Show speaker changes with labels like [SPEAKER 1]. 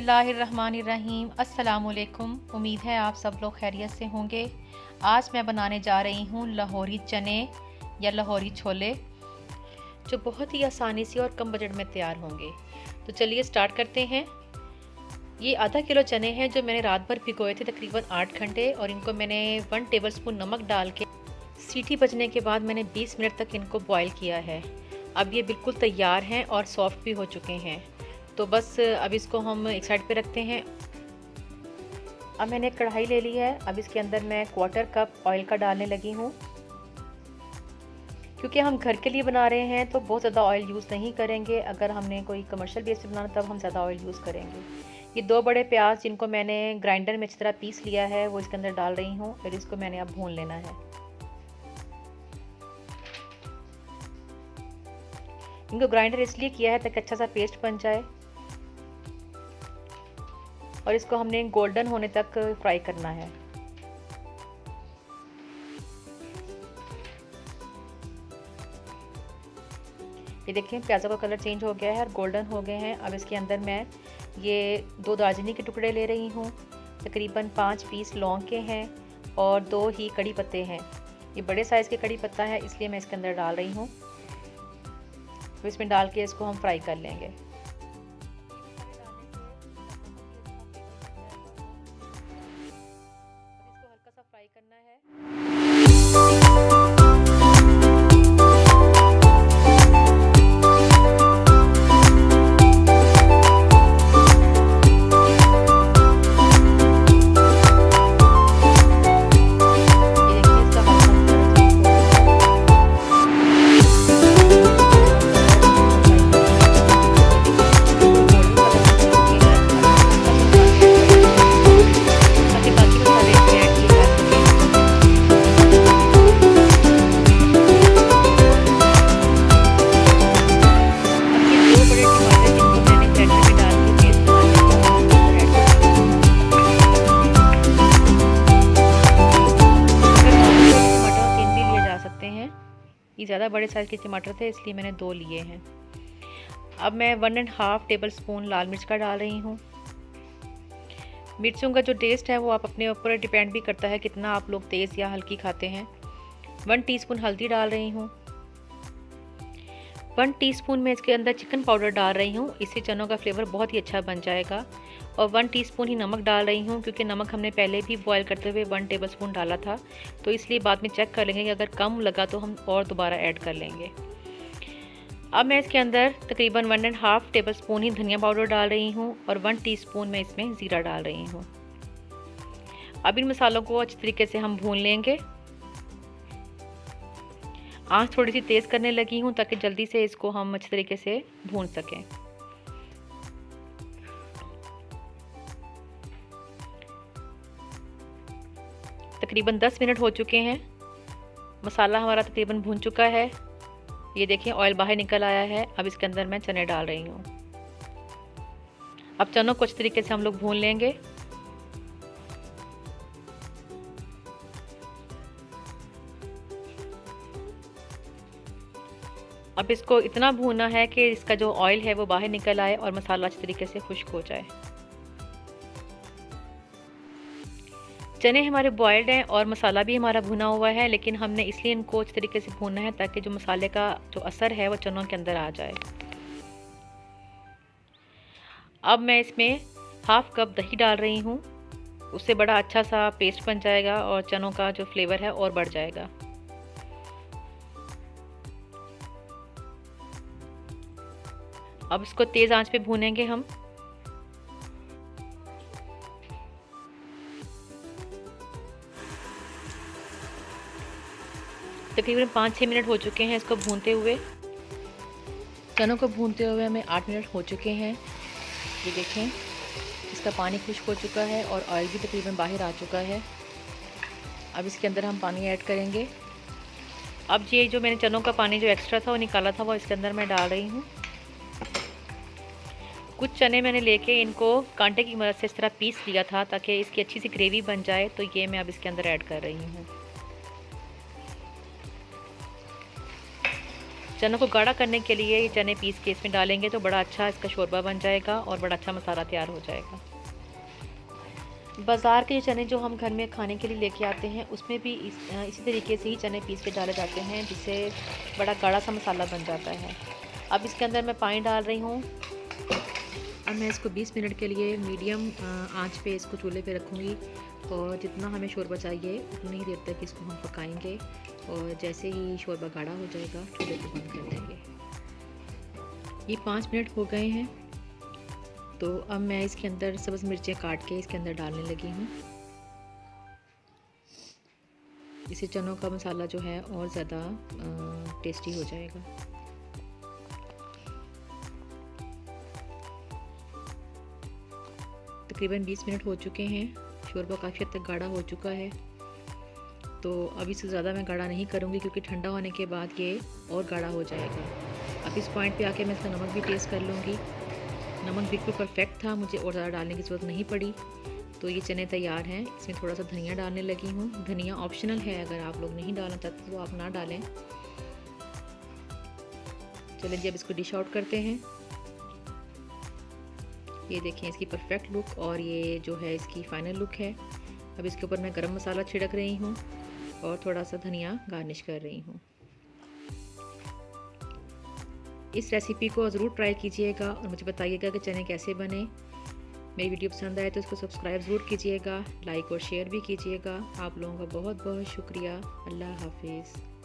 [SPEAKER 1] बिस्मिल्लाहिर्रहमानिर्रहीम। अस्सलामुअलैकुम। उम्मीद है आप सब लोग खैरियत से होंगे। आज मैं बनाने जा रही हूँ लाहौरी चने या लाहौरी छोले, जो बहुत ही आसानी से और कम बजट में तैयार होंगे। तो चलिए स्टार्ट करते हैं। ये आधा किलो चने हैं जो मैंने रात भर भिगोए थे, तकरीबन 8 घंटे, और इनको मैंने 1 टेबलस्पून नमक डाल के सीटी बजने के बाद मैंने 20 मिनट तक इनको बॉईल किया है। अब ये बिल्कुल तैयार हैं और सॉफ्ट भी हो चुके हैं। तो बस अब इसको हम एक साइड पे रखते हैं। अब मैंने एक कढ़ाई ले ली है। अब इसके अंदर मैं 1/4 कप ऑयल का डालने लगी हूँ। क्योंकि हम घर के लिए बना रहे हैं तो बहुत ज़्यादा ऑयल यूज़ नहीं करेंगे। अगर हमने कोई कमर्शियल बेस पे बनाना तब हम ज़्यादा ऑयल यूज़ करेंगे। ये 2 बड़े प्याज जिनको मैंने ग्राइंडर में अच्छी तरह पीस लिया है वो इसके अंदर डाल रही हूँ। फिर इसको मैंने अब भून लेना है। इनको ग्राइंडर इसलिए किया है ताकि अच्छा सा पेस्ट बन जाए, और इसको हमने गोल्डन होने तक फ्राई करना है। ये देखिए प्याज़ों का कलर चेंज हो गया है और गोल्डन हो गए हैं। अब इसके अंदर मैं ये 2 दालचीनी के टुकड़े ले रही हूँ, तकरीबन 5 पीस लौंग के हैं, और 2 ही कड़ी पत्ते हैं। ये बड़े साइज़ के कड़ी पत्ता है इसलिए मैं इसके अंदर डाल रही हूँ। तो इसमें डाल के इसको हम फ्राई कर लेंगे। इसको हल्का सा फ्राई करना है। ये ज़्यादा बड़े साइज़ के टमाटर थे इसलिए मैंने 2 लिए हैं। अब मैं 1.5 टेबलस्पून लाल मिर्च का डाल रही हूँ। मिर्चों का जो टेस्ट है वो आप अपने ऊपर डिपेंड भी करता है कितना आप लोग तेज़ या हल्की खाते हैं। 1 टीस्पून हल्दी डाल रही हूँ। 1 टीस्पून मैं इसके अंदर चिकन पाउडर डाल रही हूँ, इससे चनों का फ्लेवर बहुत ही अच्छा बन जाएगा। और 1 टीस्पून ही नमक डाल रही हूँ, क्योंकि नमक हमने पहले भी बॉईल करते हुए 1 टेबलस्पून डाला था, तो इसलिए बाद में चेक कर लेंगे कि अगर कम लगा तो हम और दोबारा ऐड कर लेंगे। अब मैं इसके अंदर तकरीबन 1.5 टेबलस्पून ही धनिया पाउडर डाल रही हूँ, और 1 टीस्पून मैं इसमें ज़ीरा डाल रही हूँ। अब इन मसालों को अच्छी तरीके से हम भून लेंगे। आँच थोड़ी सी तेज़ करने लगी हूँ ताकि जल्दी से इसको हम अच्छी तरीके से भून सकें। तकरीबन 10 मिनट हो चुके हैं। मसाला हमारा तकरीबन भून चुका है। ये देखें ऑयल बाहर निकल आया है। अब इसके अंदर मैं चने डाल रही हूँ। अब चनों को अच्छी तरीके से हम लोग भून लेंगे। अब इसको इतना भूनना है कि इसका जो ऑयल है वो बाहर निकल आए और मसाला अच्छी तरीके से खुश्क हो जाए। चने हमारे बॉयल्ड हैं और मसाला भी हमारा भुना हुआ है, लेकिन हमने इसलिए इनको अच्छी तरीके से भूनना है ताकि जो मसाले का जो असर है वो चनों के अंदर आ जाए। अब मैं इसमें 1/2 कप दही डाल रही हूँ, उससे बड़ा अच्छा सा पेस्ट बन जाएगा और चनों का जो फ्लेवर है और बढ़ जाएगा। अब इसको तेज़ आंच पे भूनेंगे हम। तकरीबन 5-6 मिनट हो चुके हैं इसको भूनते हुए। चनों को भूनते हुए हमें 8 मिनट हो चुके हैं। ये देखें इसका पानी खुश्क हो चुका है और ऑयल भी तकरीबन बाहर आ चुका है। अब इसके अंदर हम पानी ऐड करेंगे। अब ये जो मैंने चनों का पानी जो एक्स्ट्रा था वो निकाला था वो इसके अंदर मैं डाल रही हूँ। कुछ चने मैंने लेके इनको कांटे की मदद से इस तरह पीस लिया था ताकि इसकी अच्छी सी ग्रेवी बन जाए, तो ये मैं अब इसके अंदर ऐड कर रही हूँ। चनों को गाढ़ा करने के लिए ये चने पीस के इसमें डालेंगे तो बड़ा अच्छा इसका शोरबा बन जाएगा और बड़ा अच्छा मसाला तैयार हो जाएगा। बाज़ार के जो चने जो हम घर में खाने के लिए लेके आते हैं उसमें भी इसी तरीके से ही चने पीस के डाले जाते हैं, जिससे बड़ा गाढ़ा सा मसाला बन जाता है। अब इसके अंदर मैं पानी डाल रही हूँ। अब मैं इसको 20 मिनट के लिए मीडियम आंच पे इसको चूल्हे पे रखूँगी और जितना हमें शोरबा चाहिए उतनी ही देर तक इसको हम पकाएंगे और जैसे ही शोरबा गाढ़ा हो जाएगा चूल्हे को बंद कर देंगे। ये 5 मिनट हो गए हैं, तो अब मैं इसके अंदर सब्ज़ मिर्चें काट के इसके अंदर डालने लगी हूँ। इससे चनों का मसाला जो है और ज़्यादा टेस्टी हो जाएगा। तकरीबन 20 मिनट हो चुके हैं, शोरबा काफ़ी हद तक गाढ़ा हो चुका है। तो अब इससे ज़्यादा मैं गाढ़ा नहीं करूँगी क्योंकि ठंडा होने के बाद ये और गाढ़ा हो जाएगा। अब इस पॉइंट पे आके मैं इसका नमक भी टेस्ट कर लूँगी। नमक बिल्कुल परफेक्ट था, मुझे और ज़्यादा डालने की ज़रूरत नहीं पड़ी। तो ये चने तैयार हैं। इसमें थोड़ा सा धनिया डालने लगी हूँ। धनिया ऑप्शनल है, अगर आप लोग नहीं डालना चाहते तो आप ना डालें। चलिए जी अब इसको डिश आउट करते हैं। ये देखें इसकी परफेक्ट लुक और ये जो है इसकी फ़ाइनल लुक है। अब इसके ऊपर मैं गरम मसाला छिड़क रही हूँ और थोड़ा सा धनिया गार्निश कर रही हूँ। इस रेसिपी को ज़रूर ट्राई कीजिएगा और मुझे बताइएगा कि चने कैसे बने। मेरी वीडियो पसंद आए तो इसको सब्सक्राइब ज़रूर कीजिएगा, लाइक और शेयर भी कीजिएगा। आप लोगों का बहुत बहुत शुक्रिया। अल्लाह हाफिज़।